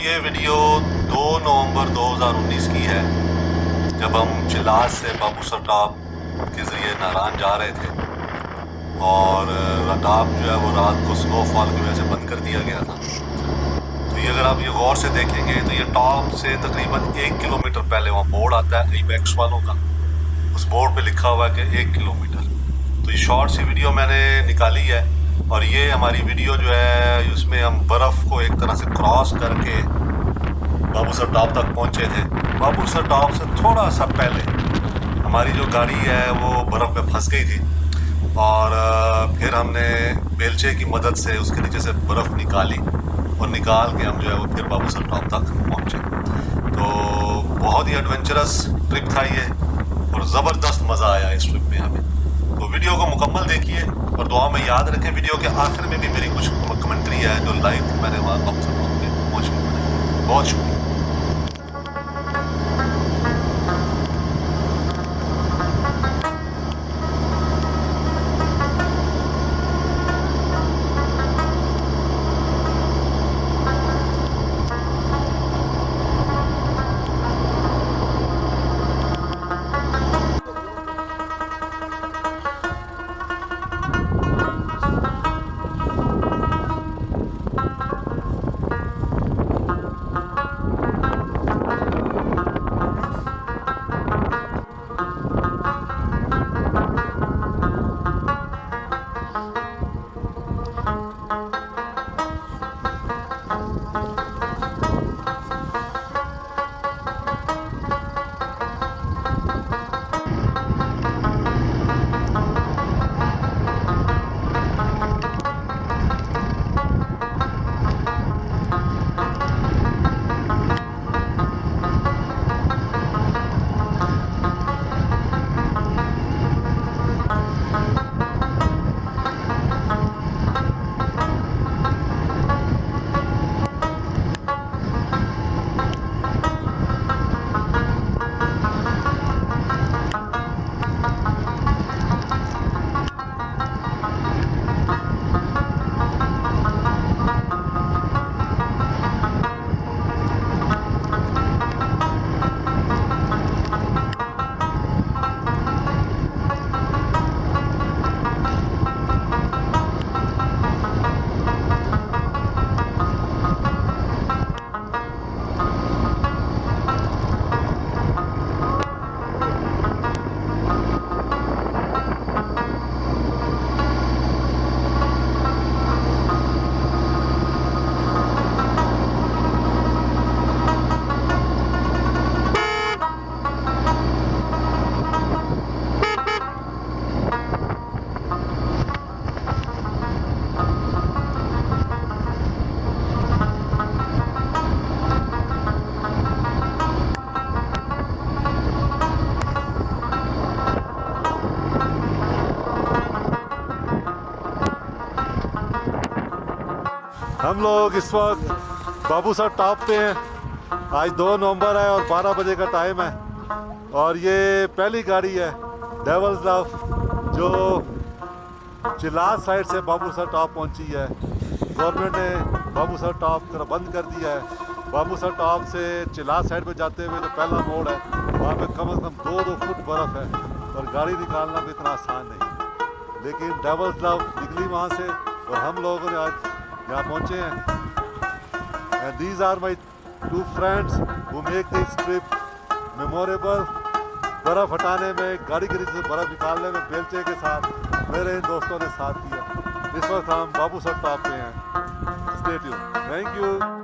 ये वीडियो 2 नवंबर 2019 की है, जब हम चिलास से बाबूसर टॉप के ज़रिए नारायण जा रहे थे और टॉप जो है वो रात को स्नोफॉल की वजह से बंद कर दिया गया था। तो ये अगर आप ये गौर से देखेंगे तो ये टॉप से तकरीबन 1 किलोमीटर पहले वहाँ बोर्ड आता है IBEX वालों का, उस बोर्ड पे लिखा हुआ है कि 1 किलोमीटर। तो ये शॉर्ट सी वीडियो मैंने निकाली है और ये हमारी वीडियो जो है उसमें हम बर्फ़ को एक तरह से क्रॉस करके बाबूसर टॉप तक पहुंचे थे। बाबूसर टॉप से थोड़ा सा पहले हमारी जो गाड़ी है वो बर्फ़ में फंस गई थी और फिर हमने बेलचे की मदद से उसके नीचे से बर्फ़ निकाली और निकाल के हम जो है वो फिर बाबूसर टॉप तक पहुंचे। तो बहुत ही एडवेंचरस ट्रिप था ये और ज़बरदस्त मज़ा आया इस ट्रिप में हमें। तो वीडियो को मुकम्मल देखिए और दुआ में याद रखें। वीडियो के आखिर में भी मेरी कुछ कमेंट्री है जो लाइव मैंने वहाँ बाबूसर टॉप पे मौजूद है। बहुत शुक्रिया। हम लोग इस वक्त बाबूसर टॉप पे हैं। आज 2 नवंबर है और 12 बजे का टाइम है और ये पहली गाड़ी है डेवल्स लव जो चिलास साइड से बाबूसर टॉप पहुंची है। गवर्नमेंट ने बाबूसर टॉप बंद कर दिया है। बाबूसर टॉप से चिलास साइड पे जाते हुए जो पहला मोड़ है वहाँ पे कम से कम 2-2 फुट बर्फ़ है और गाड़ी निकालना भी इतना आसान नहीं। लेकिन डेवल्स लव निकली वहाँ से और हम लोगों ने आज यहाँ पहुँचे हैं। And these are my 2 friends who make this trip memorable. बर्फ़ हटाने में, गाड़ी के नीचे से बर्फ़ निकालने में बेलचे के साथ मेरे इन दोस्तों ने साथ दिया। इस वक्त हम बाबूसर टॉप पे हैं। Stay tuned. Thank you.